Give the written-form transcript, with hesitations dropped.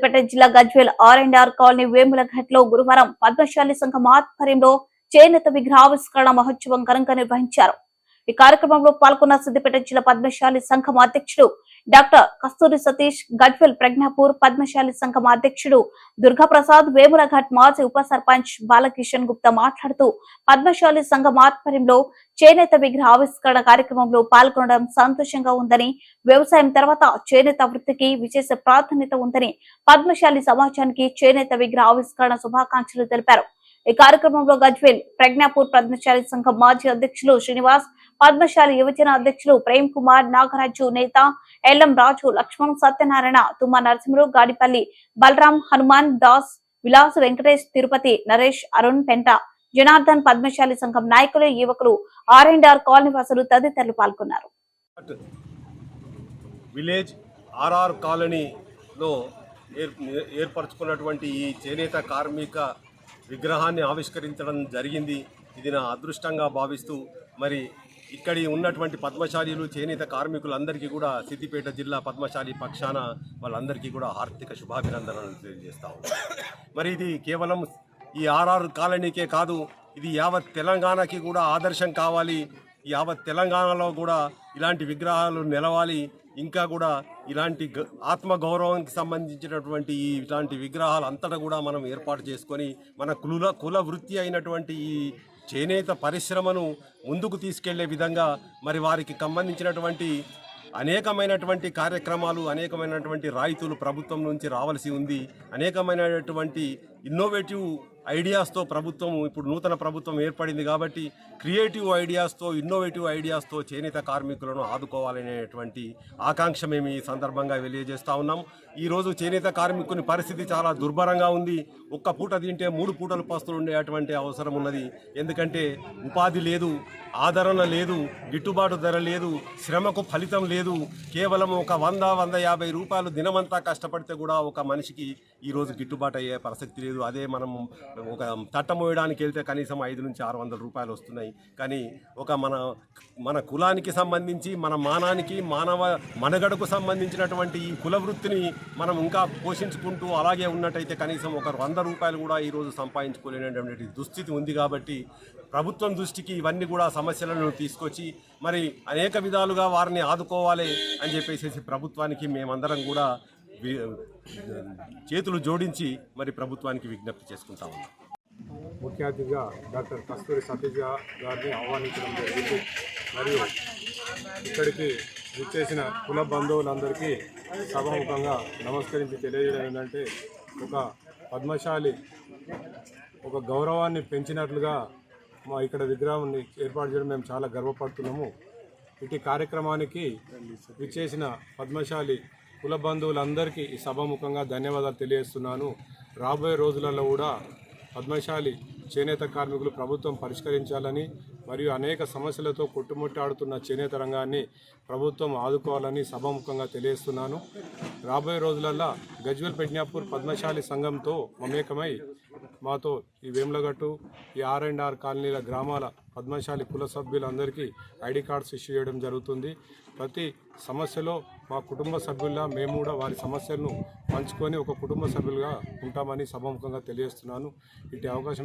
సిద్దిపేట జిల్లా గజ్వేల్ ఆర్&ఆర్ కాలనీ వేములఘట్లో గురువారం పద్మశాలి సంఘం ఆధ్వర్యంలో చేనేత విగ్రహావిష్కరణ మహోత్సవం ఘనంగా నిర్వహించారు. ఈ కార్యక్రమంలో పాల్గొన్న సిద్దిపేట జిల్లా పద్మశాలి సంఘం అధ్యక్షుడు డాక్టర్ కస్తూరి సతీష్, గజ్వేల్ ప్రజ్ఞాపూర్ పద్మశాలి సంఘం అధ్యక్షుడు దుర్గాప్రసాద్, వేములఘట్ మాజీ ఉప సర్పంచ్ బాలకిషన్ గుప్తా మాట్లాడుతూ పద్మశాలి సంఘం ఆధ్వర్యంలో చేనేత విగ్రహ ఆవిష్కరణ కార్యక్రమంలో పాల్గొనడం సంతోషంగా ఉందని, వ్యవసాయం తర్వాత చేనేత వృత్తికి విశేష ప్రాధాన్యత ఉందని, పద్మశాలి సమాజానికి చేనేత విగ్రహ ఆవిష్కరణ శుభాకాంక్షలు తెలిపారు. ఈ కార్యక్రమంలో గజ్వేల్ ప్రజ్ఞాపూర్ పద్మశాలి సంఘం మాజీ అధ్యక్షులు శ్రీనివాస్, పద్మశాలి యువజన అధ్యక్షులు ప్రేమ్ కుమార్, నాగరాజు, నేత ఎల్ఎం రాజు, లక్ష్మణ్, సత్యనారాయణ, తుమ్మ నరసింహులు, గాడిపల్లి బలరాం, హనుమాన్ దాస్, విలాస్, వెంకటేష్, తిరుపతి, నరేష్, అరుణ్, పెంట, జనార్దన్, పద్మశాలి సంఘం నాయకులు, యువకులు, ఆర్&ఆర్ కాలనీ వాసులు తదితరులు పాల్గొన్నారు. విలేజ్ ఆర్ఆర్ కాలనీలో ఏర్పరచుకున్నటువంటి ఈ చేనేత కార్మిక విగ్రహాన్ని ఆవిష్కరించడం జరిగింది. ఇది నా అదృష్టంగా భావిస్తూ మరి ఇక్కడి ఉన్నటువంటి పద్మశాలీలు, చేనేత కార్మికులందరికీ కూడా సిద్దిపేట జిల్లా పద్మశాలి పక్షాన వాళ్ళందరికీ కూడా ఆర్థిక శుభాభినందనలు తెలియజేస్తాము. మరి ఇది కేవలం ఈ ఆర్ఆర్ కాలనీకే కాదు, ఇది యావత్ తెలంగాణకి కూడా ఆదర్శం కావాలి. యావత్ తెలంగాణలో కూడా ఇలాంటి విగ్రహాలు నిలవాలి. ఇంకా కూడా ఇలాంటి ఆత్మగౌరవానికి సంబంధించినటువంటి ఇలాంటి విగ్రహాలు అంతటా కూడా మనం ఏర్పాటు చేసుకొని మన కుల వృత్తి అయినటువంటి ఈ చేనేత పరిశ్రమను ముందుకు తీసుకెళ్లే విధంగా మరి వారికి సంబంధించినటువంటి అనేకమైనటువంటి కార్యక్రమాలు, అనేకమైనటువంటి రాయితీలు ప్రభుత్వం నుంచి రావాల్సి ఉంది. అనేకమైనటువంటి ఇన్నోవేటివ్ ఐడియాస్తో ప్రభుత్వం, ఇప్పుడు నూతన ప్రభుత్వం ఏర్పడింది కాబట్టి క్రియేటివ్ ఐడియాస్తో, ఇన్నోవేటివ్ ఐడియాస్తో చేనేత కార్మికులను ఆదుకోవాలనేటువంటి ఆకాంక్ష మేము ఈ సందర్భంగా తెలియజేస్తూ ఉన్నాం. ఈరోజు చేనేత కార్మికుని పరిస్థితి చాలా దుర్భరంగా ఉంది. ఒక్క పూట తింటే 3 పూటలు పస్తులు ఉండేటువంటి అవసరం ఉన్నది. ఎందుకంటే ఉపాధి లేదు, ఆదరణ లేదు, గిట్టుబాటు ధర లేదు, శ్రమకు ఫలితం లేదు. కేవలం ఒక 100-150 రూపాయలు దినమంతా కష్టపడితే కూడా ఒక మనిషికి ఈరోజు గిట్టుబాటు అయ్యే ప్రసక్తి లేదు. అదే మనం ఒక తట్ట మోయడానికి వెళ్తే కనీసం 500-600 రూపాయలు వస్తున్నాయి. కానీ ఒక మన కులానికి సంబంధించి, మన మానానికి, మానవ మనుగడకు సంబంధించినటువంటి ఈ కుల వృత్తిని మనం ఇంకా పోషించుకుంటూ అలాగే ఉన్నట్టయితే కనీసం ఒక 100 రూపాయలు కూడా ఈరోజు సంపాదించుకోలేనటువంటి దుస్థితి ఉంది. కాబట్టి ప్రభుత్వం దృష్టికి ఇవన్నీ కూడా సమస్యలను తీసుకొచ్చి మరి అనేక విధాలుగా వారిని ఆదుకోవాలి అని చెప్పేసి ప్రభుత్వానికి మేమందరం కూడా చేతులు జోడించి మరి ప్రభుత్వానికి విజ్ఞప్తి చేసుకుంటా ఉన్నాం. ముఖ్య అతిథిగా డాక్టర్ కస్తూరి సతీష్ గారిని ఆహ్వానించడం జరిగింది. మరియు ఇక్కడికి విచ్చేసిన కుల బంధువులందరికీ సభాముఖంగా నమస్కరించి తెలియజేయడం ఏంటంటే, ఒక పద్మశాలి ఒక గౌరవాన్ని పెంచినట్లుగా మా ఇక్కడ విగ్రహాన్ని ఏర్పాటు చేయడం మేము చాలా గర్వపడుతున్నాము. ఇటు కార్యక్రమానికి విచ్చేసిన పద్మశాలి కుల బంధువులందరికీ ఈ సభాముఖంగా ధన్యవాదాలు తెలియజేస్తున్నాను. రాబోయే రోజులలో కూడా పద్మశాలి చేనేత కార్మికులు ప్రభుత్వం పరిష్కరించాలని, మరియు అనేక సమస్యలతో కొట్టుముట్టాడుతున్న చేనేత రంగాన్ని ప్రభుత్వం ఆదుకోవాలని సభాముఖంగా తెలియజేస్తున్నాను. రాబోయే రోజులలో గజ్వేల్ ప్రజ్ఞాపూర్ పద్మశాలి సంఘంతో మమేకమై మాతో ఈ వేములఘట్టు, ఈ ఆర్&ఆర్ కాలనీల గ్రామాల పద్మశాలి కుల సభ్యులందరికీ ఐడి కార్డ్స్ ఇష్యూ చేయడం జరుగుతుంది. ప్రతి సమస్యలో మా కుటుంబ సభ్యుల్లా మేము కూడా వారి సమస్యలను పంచుకొని ఒక కుటుంబ సభ్యులుగా ఉంటామని సభాముఖంగా తెలియజేస్తున్నాను. ఇటు అవకాశం